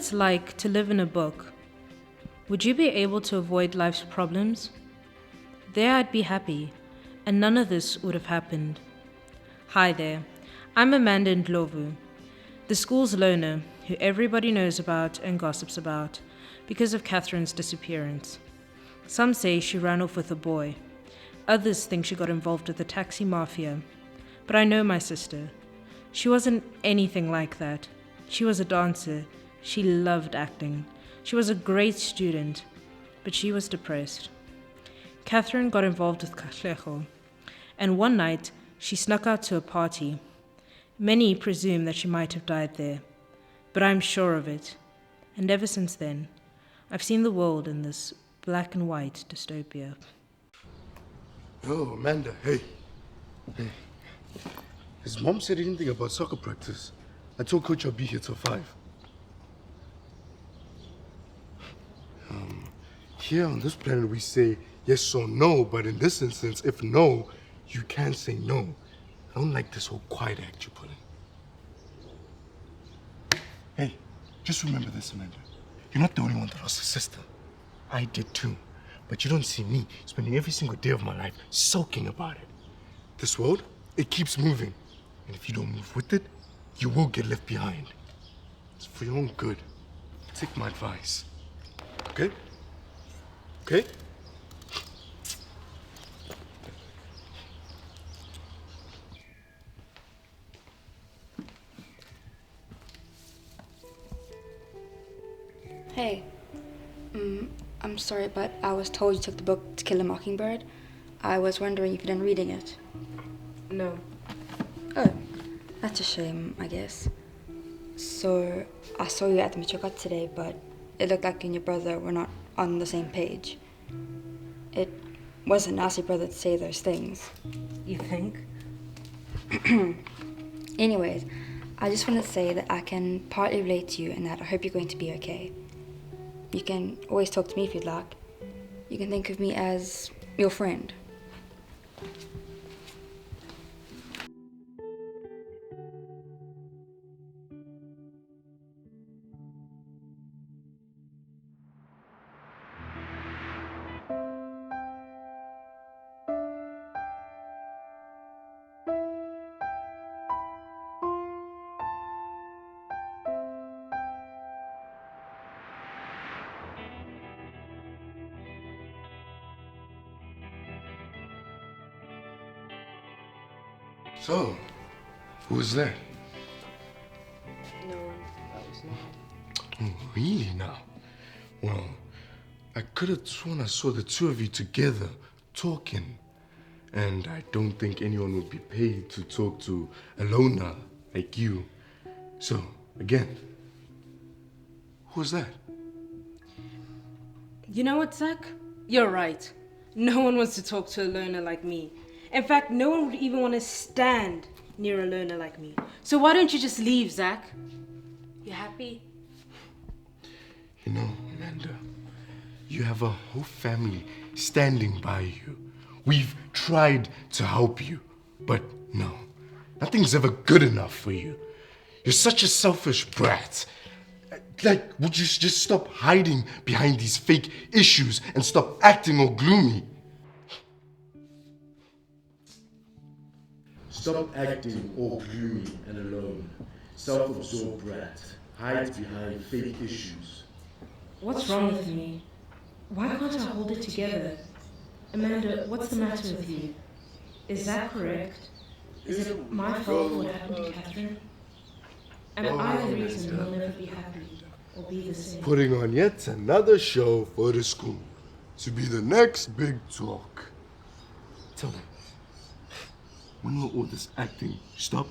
it's like to live in a book, would you be able to avoid life's problems? There I'd be happy, and none of this would have happened. Hi there, I'm Amanda Ndlovu, the school's loner who everybody knows about and gossips about because of Catherine's disappearance. Some say she ran off with a boy. Others think she got involved with the taxi mafia. But I know my sister. She wasn't anything like that. She was a dancer. She loved acting. She was a great student, but she was depressed. Catherine got involved with Katlego, and one night she snuck out to a party. Many presume that she might have died there, but I'm sure of it. And ever since then, I've seen the world in this black and white dystopia. Oh, Amanda, hey. Hey. Has Mom said anything about soccer practice? I told Coach I'll be here till 5. Here on this planet we say yes or no, but in this instance, if no, you can't say no. I don't like this whole quiet act you put in. Hey, just remember this, Amanda. You're not the only one that lost a sister. I did too. But you don't see me spending every single day of my life sulking about it. This world, it keeps moving. And if you don't move with it, you will get left behind. It's for your own good. Take my advice. Okay? Okay? Hey, I'm sorry, but I was told you took the book To Kill a Mockingbird. I was wondering if you'd been reading it. No. Oh, that's a shame, I guess. So, I saw you at the Michoacat today, but it looked like you and your brother were not on the same page. It wasn't nice of your brother to say those things. You think? Anyways, I just want to say that I can partly relate to you and that I hope you're going to be okay. You can always talk to me if you'd like. You can think of me as your friend. So, who was that? No, that was not. Oh, really now? Well, I could have sworn I saw the two of you together, talking. And I don't think anyone would be paid to talk to a loner like you. So, again, who was that? You know what, Zach? You're right. No one wants to talk to a loner like me. In fact, no one would even want to stand near a loner like me. So why don't you just leave, Zach? You happy? You know, Amanda, you have a whole family standing by you. We've tried to help you, but no, nothing's ever good enough for you. You're such a selfish brat. Like, would you just stop hiding behind these fake issues and stop acting all gloomy? Stop acting all gloomy and alone. Self-absorbed brat hides behind fake issues. What's wrong with me? Why can't I hold it together? Amanda, what's the matter with you? Is that correct? Is it my fault what happened to Catherine? Am I the reason we'll never be happy or be the same? Putting on yet another show for the school to be the next big talk. Tell them, when will all this acting stop?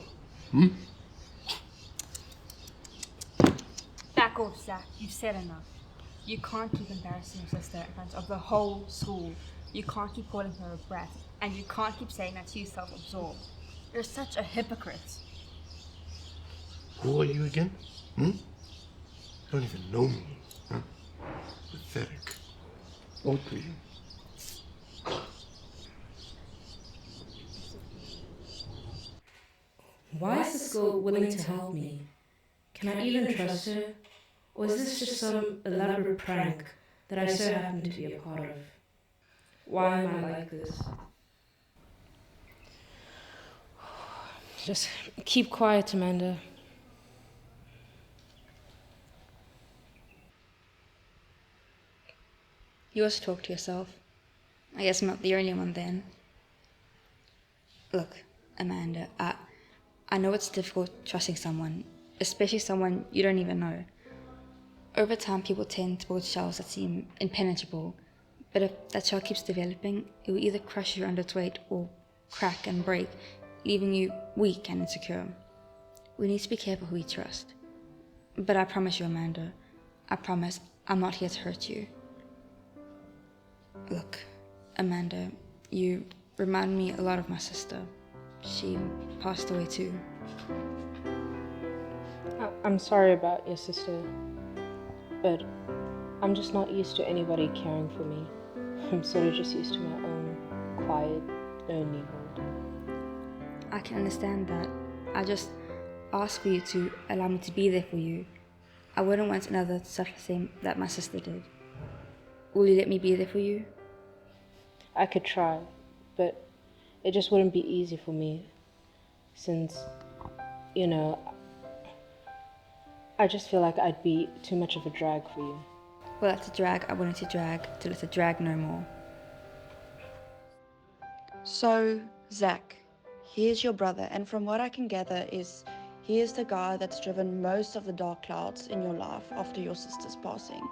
Back off, Zach. You've said enough. You can't keep embarrassing your sister in front of the whole school. You can't keep calling her a brat. And you can't keep saying that she's self-absorbed. You're such a hypocrite. Who are you again? You don't even know me. Huh? Pathetic. Ugly. Why is this girl willing to help me? Can I even trust her? Or is this just some elaborate prank that I so happen to be a part of? Why am I like this? Just keep quiet, Amanda. You also talk to yourself. I guess I'm not the only one then. Look, Amanda, I know it's difficult trusting someone, especially someone you don't even know. Over time, people tend to build shells that seem impenetrable, but if that shell keeps developing, it will either crush you under its weight or crack and break, leaving you weak and insecure. We need to be careful who we trust. But I promise you, Amanda, I promise I'm not here to hurt you. Look, Amanda, you remind me a lot of my sister. She passed away too. I'm sorry about your sister, but I'm just not used to anybody caring for me. I'm sort of just used to my own quiet, lonely world. I can understand that. I just asked for you to allow me to be there for you. I wouldn't want another to suffer the same that my sister did. Will you let me be there for you? I could try, but it just wouldn't be easy for me since, you know, I just feel like I'd be too much of a drag for you. Well, that's a drag I wanted to drag till it's a drag no more. So, Zach, here's your brother, and from what I can gather is he is the guy that's driven most of the dark clouds in your life after your sister's passing.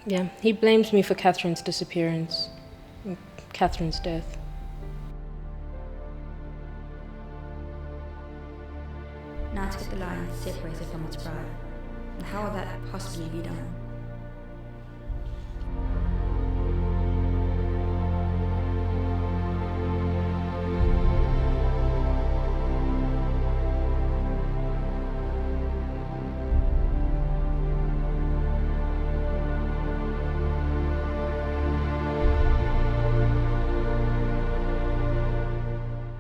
Yeah, he blames me for Catherine's disappearance, Catherine's death. Now to get the lion separated from its pride. And how will that possibly be done?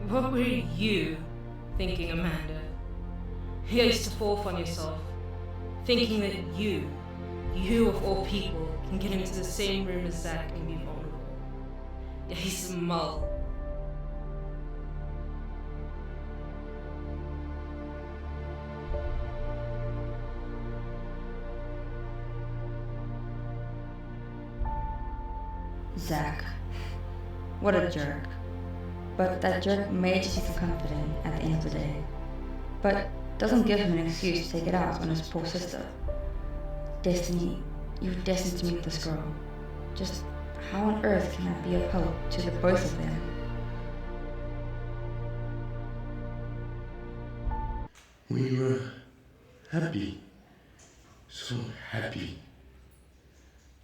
What were you thinking, Amanda? You used to fall on yourself, thinking that you of all people, can get into the same room as Zach and be vulnerable. Yeah, he's a mull. Zach. What a jerk. But that jerk made you feel confident at the end of the day. But doesn't give him an excuse to take it out on his poor sister. Destiny, you're destined to meet this girl. Just how on earth can that be of help to the both of them? We were happy. So happy.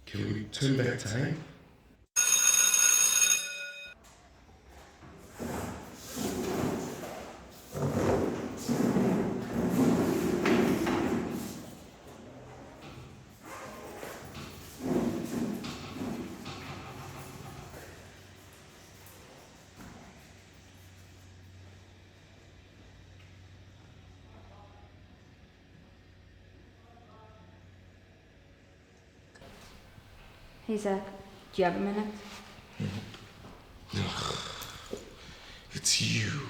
Can we turn back time? Hey Zach, do you have a minute? It's you.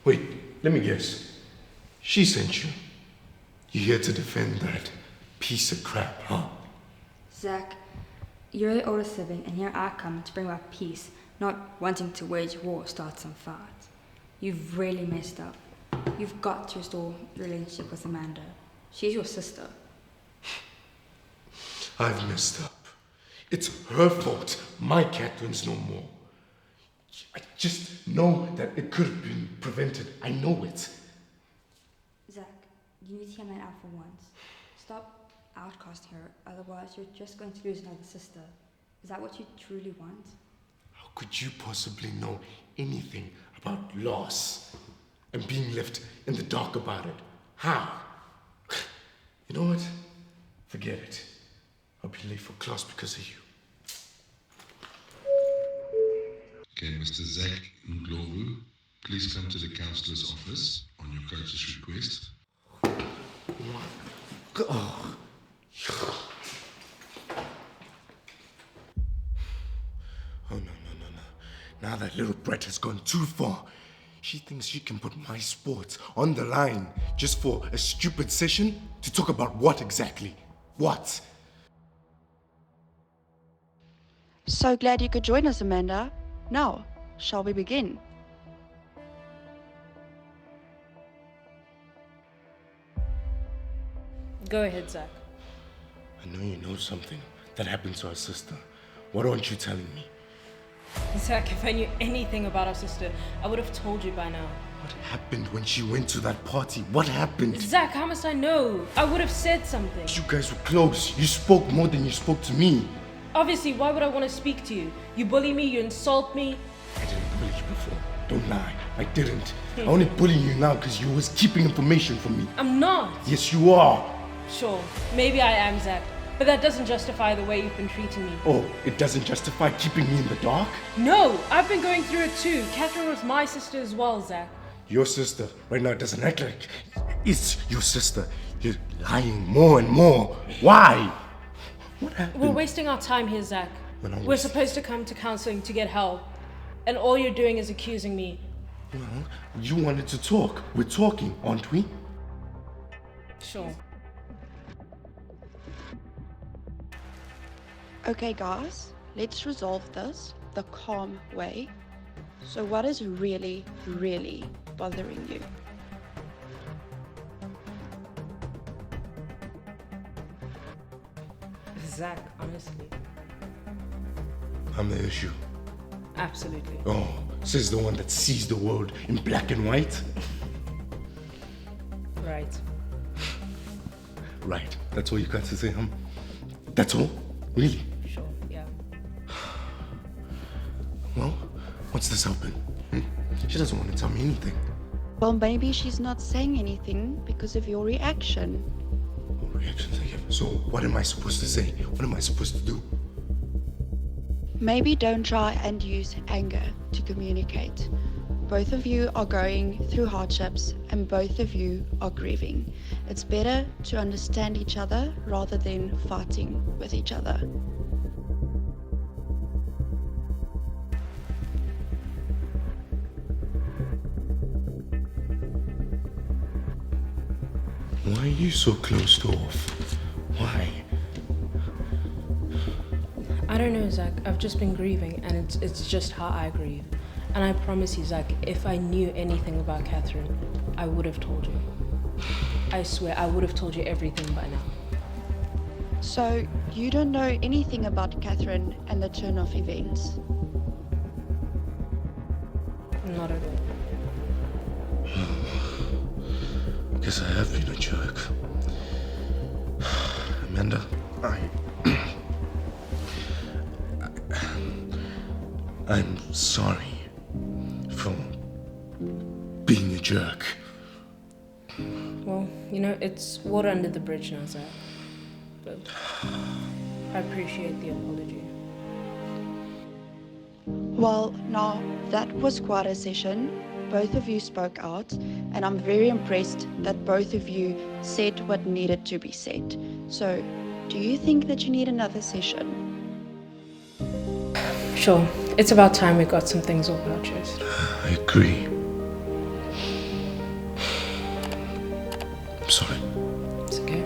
Wait, let me guess. She sent you. You're here to defend that piece of crap, huh? Zach, you're the oldest sibling, and here I come to bring about peace, not wanting to wage war, start some fights. You've really messed up. You've got to restore the relationship with Amanda. She's your sister. I've messed up. It's her fault. My Catherine's no more. I just know that it could have been prevented. I know it. Zach, you need to hear me out for once. Stop outcasting her, otherwise you're just going to lose another sister. Is that what you truly want? How could you possibly know anything about loss and being left in the dark about it? How? You know what? Forget it. I'll be late for class because of you. Okay, Mr. Zach Ndlovu, please come to the counselor's office on your coach's request. Oh, Oh, no. Now that little Brett has gone too far. She thinks she can put my sports on the line just for a stupid session? To talk about what exactly? What? So glad you could join us, Amanda. Now, shall we begin? Go ahead, Zach. I know you know something that happened to our sister. What aren't you telling me? Zach, if I knew anything about our sister, I would have told you by now. What happened when she went to that party? What happened? Zach, how must I know? I would have said something. You guys were close. You spoke more than you spoke to me. Obviously, why would I want to speak to you? You bully me, you insult me. I didn't bully you before. Don't lie. I didn't. I only bully you now because you was keeping information from me. I'm not. Yes, you are. Sure, maybe I am, Zach. But that doesn't justify the way you've been treating me. Oh, it doesn't justify keeping me in the dark? No, I've been going through it too. Catherine was my sister as well, Zach. Your sister right now doesn't act like it's your sister. You're lying more and more. Why? What happened? We're wasting our time here, Zach. We're supposed to come to counseling to get help. And all you're doing is accusing me. Well, you wanted to talk. We're talking, aren't we? Sure. Okay, guys, let's resolve this the calm way. So, what is really, really bothering you? Zach, honestly. I'm the issue. Absolutely. Oh, says the one that sees the world in black and white. Right. Right. That's all you got to say, huh? That's all? Really? Sure, yeah. Well, what's this helping? She doesn't want to tell me anything. Well, maybe she's not saying anything because of your reaction. What reactions I give? So what am I supposed to say? What am I supposed to do? Maybe don't try and use anger to communicate. Both of you are going through hardships and both of you are grieving. It's better to understand each other rather than fighting with each other. Why are you so closed off? Why? I don't know, Zach. I've just been grieving, and it's just how I grieve. And I promise you, Zach, if I knew anything about Catherine, I would have told you. I swear, I would have told you everything by now. So, you don't know anything about Catherine and the turn of events? Not at all. Guess I have been a jerk. Amanda, I'm sorry for being a jerk. Well, it's water under the bridge now, Zach. But I appreciate the apology. Well, now that was quite a session. Both of you spoke out, and I'm very impressed that both of you said what needed to be said. So, do you think that you need another session? Sure, it's about time we got some things off our chest. I agree. I'm sorry. It's okay.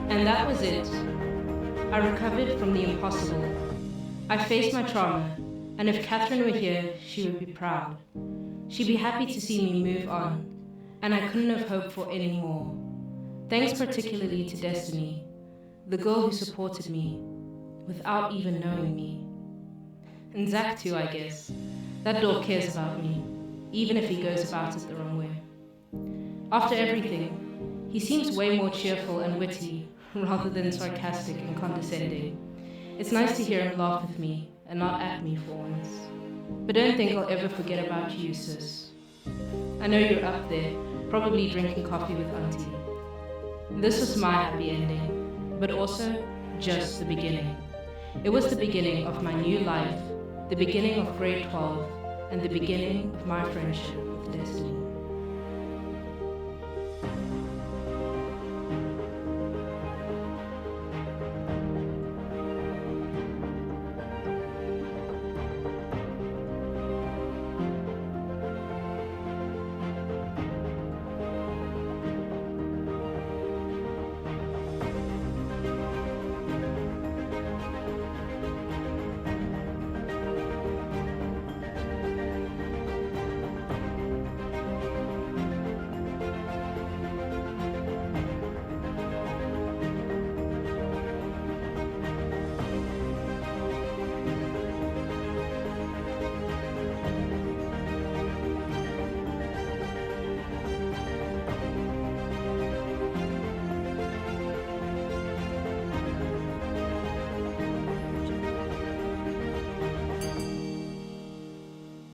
And that was it. I recovered from the impossible. I faced my trauma, and if Catherine were here, she would be proud. She'd be happy to see me move on, and I couldn't have hoped for any more. Thanks particularly to Destiny, the girl who supported me, without even knowing me. And Zach too, I guess. That dog cares about me, even if he goes about it the wrong way. After everything, he seems way more cheerful and witty, rather than sarcastic and condescending. It's nice to hear him laugh with me, and not at me for once. But don't think I'll ever forget about you, sis. I know you're up there, probably drinking coffee with Auntie. This was my happy ending, but also just the beginning. It was the beginning of my new life, the beginning of grade 12, and the beginning of my friendship with Destiny.